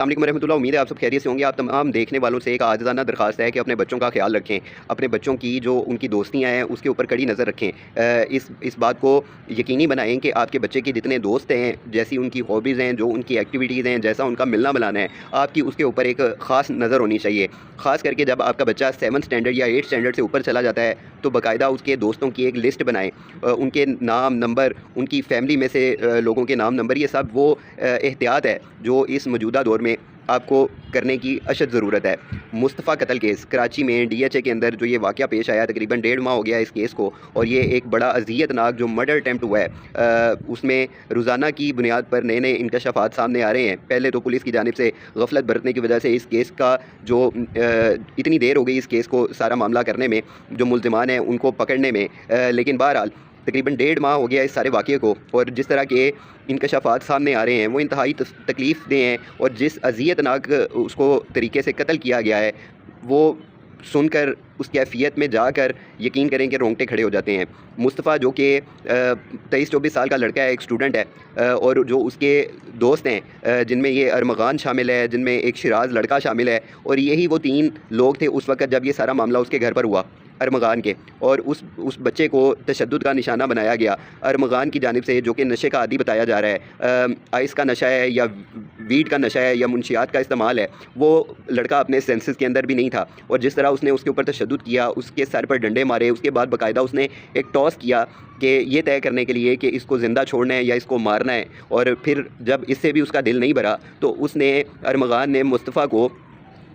السلام علیکم ورحمۃ اللہ، امید ہے آپ سب خیریت سے ہوں گے۔ آپ تمام دیکھنے والوں سے ایک عاجزانہ درخواست ہے کہ اپنے بچوں کا خیال رکھیں، اپنے بچوں کی جو ان کی دوستیاں ہیں اس کے اوپر کڑی نظر رکھیں۔ اس بات کو یقینی بنائیں کہ آپ کے بچے کے جتنے دوست ہیں، جیسی ان کی ہابیز ہیں، جو ان کی ایکٹیویٹیز ہیں، جیسا ان کا ملنا ملانا ہے، آپ کی اس کے اوپر ایک خاص نظر ہونی چاہیے۔ خاص کر کے جب آپ کا بچہ 7 اسٹینڈرڈ یا 8 اسٹینڈرڈ سے اوپر چلا جاتا ہے تو باقاعدہ اس کے دوستوں کی ایک لسٹ بنائیں، ان کے نام نمبر، ان کی فیملی میں سے لوگوں کے نام نمبر، یہ سب وہ احتیاط ہے جو اس موجودہ دور میں آپ کو کرنے کی اشد ضرورت ہے۔ مصطفیٰ قتل کیس کراچی میں DHA کے اندر جو یہ واقعہ پیش آیا، تقریباً 1.5 ماہ ہو گیا اس کیس کو، اور یہ ایک بڑا اذیت ناک جو مرڈر اٹیمپٹ ہوا ہے، اس میں روزانہ کی بنیاد پر نئے نئے انکشافات سامنے آ رہے ہیں۔ پہلے تو پولیس کی جانب سے غفلت برتنے کی وجہ سے اس کیس کا جو اتنی دیر ہو گئی اس کیس کو سارا معاملہ کرنے میں، جو ملزمان ہیں ان کو پکڑنے میں، لیکن بہرحال تقریباً 1.5 ماہ ہو گیا اس سارے واقعے کو، اور جس طرح کے انکشافات سامنے آ رہے ہیں وہ انتہائی تکلیف دہ ہیں، اور جس اذیت ناک اس کو طریقے سے قتل کیا گیا ہے وہ سن کر اس کیفیت میں جا کر یقین کریں کہ رونگٹے کھڑے ہو جاتے ہیں۔ مصطفیٰ جو کہ 23-24 سال کا لڑکا ہے، ایک اسٹوڈنٹ ہے، اور جو اس کے دوست ہیں جن میں یہ ارمغان شامل ہے، جن میں ایک شراز لڑکا شامل ہے، اور یہی وہ 3 لوگ تھے اس وقت جب یہ سارا معاملہ اس کے گھر پر ہوا ارمغان کے، اور اس بچے کو تشدد کا نشانہ بنایا گیا ارمغان کی جانب سے، جو کہ نشے کا عادی بتایا جا رہا ہے، آئس کا نشہ ہے یا ویڈ کا نشہ ہے یا منشیات کا استعمال ہے۔ وہ لڑکا اپنے سینسز کے اندر بھی نہیں تھا، اور جس طرح اس نے اس کے اوپر تشدد کیا، اس کے سر پر ڈنڈے مارے، اس کے بعد باقاعدہ اس نے ایک ٹاس کیا کہ یہ طے کرنے کے لیے کہ اس کو زندہ چھوڑنا ہے یا اس کو مارنا ہے، اور پھر جب اس سے بھی اس کا دل نہیں بھرا تو اس نے ارمغان نے مصطفیٰ کو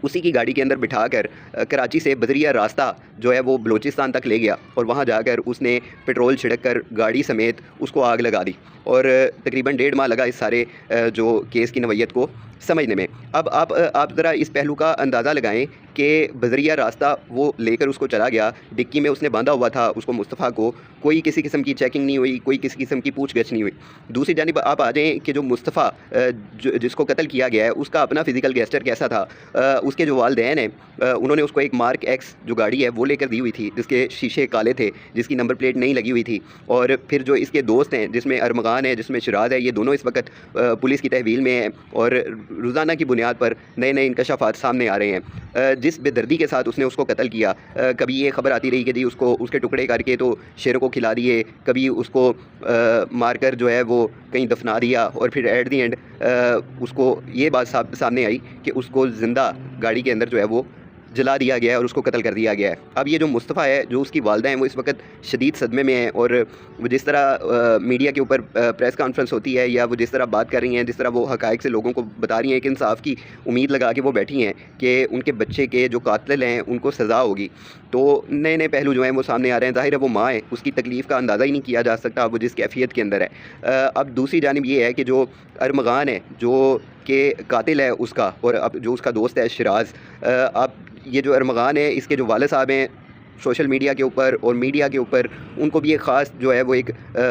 اسی کی گاڑی کے اندر بٹھا کر کراچی سے بدریہ راستہ جو ہے وہ بلوچستان تک لے گیا، اور وہاں جا کر اس نے پٹرول چھڑک کر گاڑی سمیت اس کو آگ لگا دی، اور تقریباً 1.5 ماہ لگا اس سارے جو کیس کی نوعیت کو سمجھنے میں۔ اب آپ ذرا اس پہلو کا اندازہ لگائیں کہ بدریہ راستہ وہ لے کر اس کو چلا گیا، ڈکی میں اس نے باندھا ہوا تھا اس کو مصطفیٰ کو، کوئی کسی قسم کی چیکنگ نہیں ہوئی، کوئی کسی قسم کی پوچھ گچھ نہیں ہوئی۔ دوسری جانب آپ آ جائیں کہ جو مصطفیٰ جس کو قتل کیا گیا ہے اس کا اپنا فزیکل گیسچر کیسا تھا۔ اس کے جو والدین ہیں انہوں نے اس کو ایک مارک ایکس جو گاڑی ہے وہ لے کر دی ہوئی تھی، جس کے شیشے کالے تھے، جس کی نمبر پلیٹ نہیں لگی ہوئی تھی، اور پھر جو اس کے دوست ہیں جس میں ارمغان ہے، جس میں شراز ہے، یہ دونوں اس وقت پولیس کی تحویل میں ہیں، اور روزانہ کی بنیاد پر نئے نئے انکشافات سامنے آ رہے ہیں۔ جس بے دردی کے ساتھ اس نے اس کو قتل کیا، کبھی یہ خبر آتی رہی کہ جی اس کے ٹکڑے کر کے تو شیروں کو کھلا دیے، کبھی اس کو مار کر جو ہے وہ کہیں دفنا دیا، اور پھر ایٹ دی اینڈ اس کو یہ بات سامنے آئی کہ اس کو زندہ گاڑی کے اندر جو ہے وہ جلا دیا گیا ہے اور اس کو قتل کر دیا گیا ہے۔ اب یہ جو مصطفیٰ ہے، جو اس کی والدہ ہیں، وہ اس وقت شدید صدمے میں ہیں، اور وہ جس طرح میڈیا کے اوپر پریس کانفرنس ہوتی ہے یا وہ جس طرح بات کر رہی ہیں، جس طرح وہ حقائق سے لوگوں کو بتا رہی ہیں کہ انصاف کی امید لگا کے وہ بیٹھی ہیں کہ ان کے بچے کے جو قاتل ہیں ان کو سزا ہوگی، تو نئے نئے پہلو جو ہیں وہ سامنے آ رہے ہیں۔ ظاہر ہے وہ ماں ہے، اس کی تکلیف کا اندازہ ہی نہیں کیا جا سکتا وہ جس کیفیت کے اندر ہے۔ اب دوسری جانب یہ ہے کہ جو ارمغان ہے جو کہ قاتل ہے اس کا، اور اب جو اس کا دوست ہے شراز، اب یہ جو ارمغان ہے اس کے جو والد صاحب ہیں سوشل میڈیا کے اوپر اور میڈیا کے اوپر، ان کو بھی ایک خاص جو ہے وہ ایک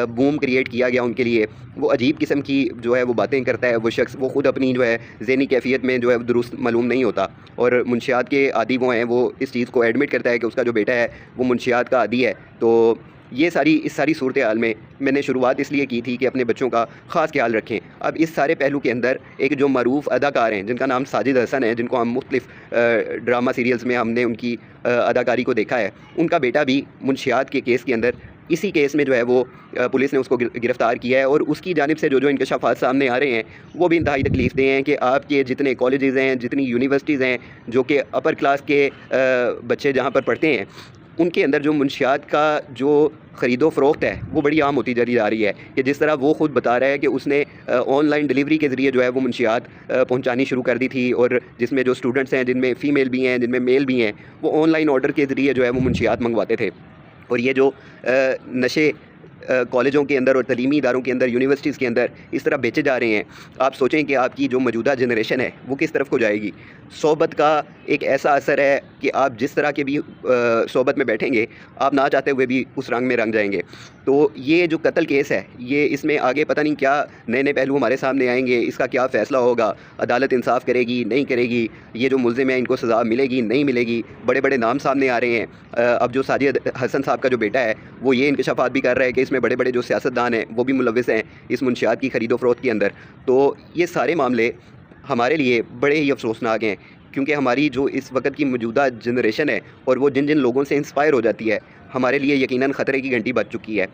بوم کریٹ کیا گیا ان کے لیے۔ وہ عجیب قسم کی جو ہے وہ باتیں کرتا ہے وہ شخص، وہ خود اپنی جو ہے ذہنی کیفیت میں جو ہے درست معلوم نہیں ہوتا، اور منشیات کے عادی وہ ہیں، وہ اس چیز کو ایڈمٹ کرتا ہے کہ اس کا جو بیٹا ہے وہ منشیات کا عادی ہے۔ تو یہ اس ساری صورتحال میں نے شروعات اس لیے کی تھی کہ اپنے بچوں کا خاص خیال رکھیں۔ اب اس سارے پہلو کے اندر ایک جو معروف اداکار ہیں جن کا نام ساجد حسن ہے، جن کو ہم مختلف ڈرامہ سیریلز میں ہم نے ان کی اداکاری کو دیکھا ہے، ان کا بیٹا بھی منشیات کے کیس کے اندر اسی کیس میں جو ہے وہ پولیس نے اس کو گرفتار کیا ہے، اور اس کی جانب سے جو انکشافات سامنے آ رہے ہیں وہ بھی انتہائی تکلیف دہ ہیں کہ آپ کے جتنے کالجز ہیں، جتنی یونیورسٹیز ہیں جو کہ اپر کلاس کے بچے جہاں پر پڑھتے ہیں، ان کے اندر جو منشیات کا جو خرید و فروخت ہے وہ بڑی عام ہوتی چلی جا رہی ہے، کہ جس طرح وہ خود بتا رہا ہے کہ اس نے آن لائن ڈیلیوری کے ذریعے جو ہے وہ منشیات پہنچانی شروع کر دی تھی، اور جس میں جو اسٹوڈنٹس ہیں جن میں فیمیل بھی ہیں جن میں میل بھی ہیں، وہ آن لائن آرڈر کے ذریعے جو ہے وہ منشیات منگواتے تھے، اور یہ جو نشے کالجوں کے اندر اور تعلیمی اداروں کے اندر، یونیورسٹیز کے اندر اس طرح بیچے جا رہے ہیں، آپ سوچیں کہ آپ کی جو موجودہ جنریشن ہے وہ کس طرف کو جائے گی۔ صحبت کا ایک ایسا اثر ہے کہ آپ جس طرح کے بھی صحبت میں بیٹھیں گے آپ نہ چاہتے ہوئے بھی اس رنگ میں رنگ جائیں گے۔ تو یہ جو قتل کیس ہے، یہ اس میں آگے پتہ نہیں کیا نئے نئے پہلو ہمارے سامنے آئیں گے، اس کا کیا فیصلہ ہوگا، عدالت انصاف کرے گی نہیں کرے گی، یہ جو ملزم ہیں ان کو سزا ملے گی نہیں ملے گی، بڑے بڑے نام سامنے آ رہے ہیں۔ اب جو ساجد حسن صاحب کا جو بیٹا ہے وہ یہ انکشافات بھی کر رہا ہے کہ اس میں بڑے بڑے جو سیاستدان ہیں وہ بھی ملوث ہیں اس منشیات کی خرید و فروخت کے اندر۔ تو یہ سارے معاملے ہمارے لیے بڑے ہی افسوسناک ہیں، کیونکہ ہماری جو اس وقت کی موجودہ جنریشن ہے اور وہ جن لوگوں سے انسپائر ہو جاتی ہے، ہمارے لیے یقیناً خطرے کی گھنٹی بج چکی ہے۔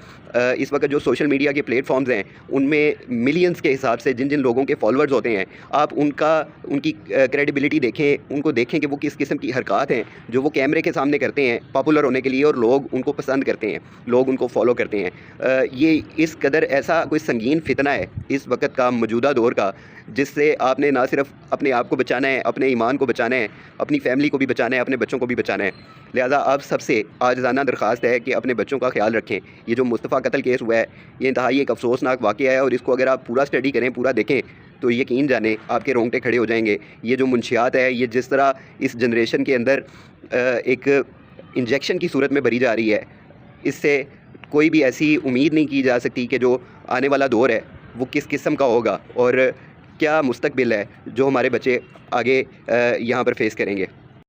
اس وقت جو سوشل میڈیا کے پلیٹ فارمز ہیں، ان میں ملینز کے حساب سے جن لوگوں کے فالوورز ہوتے ہیں، آپ ان کی کریڈیبلٹی دیکھیں، ان کو دیکھیں کہ وہ کس قسم کی حرکات ہیں جو وہ کیمرے کے سامنے کرتے ہیں پاپولر ہونے کے لیے، اور لوگ ان کو پسند کرتے ہیں، لوگ ان کو فالو کرتے ہیں۔ یہ اس قدر ایسا کوئی سنگین فتنہ ہے اس وقت کا، موجودہ دور کا، جس سے آپ نے نہ صرف اپنے آپ کو بچانا ہے، اپنے ایمان کو بچانا ہے، اپنی فیملی کو بھی بچانا ہے، اپنے بچوں کو بھی بچانا ہے۔ لہٰذا آپ سب سے عاجزانہ درخواست ہے کہ اپنے بچوں کا خیال رکھیں۔ یہ جو مصطفیٰ قتل کیس ہوا ہے، یہ انتہائی ایک افسوسناک واقعہ ہے، اور اس کو اگر آپ پورا اسٹڈی کریں، پورا دیکھیں، تو یقین جانیں آپ کے رونگٹے کھڑے ہو جائیں گے۔ یہ جو منشیات ہے، یہ جس طرح اس جنریشن کے اندر ایک انجیکشن کی صورت میں بھری جا رہی ہے، اس سے کوئی بھی ایسی امید نہیں کی جا سکتی کہ جو آنے والا دور ہے وہ کس قسم کا ہوگا، اور کیا مستقبل ہے جو ہمارے بچے آگے یہاں پر فیس کریں گے۔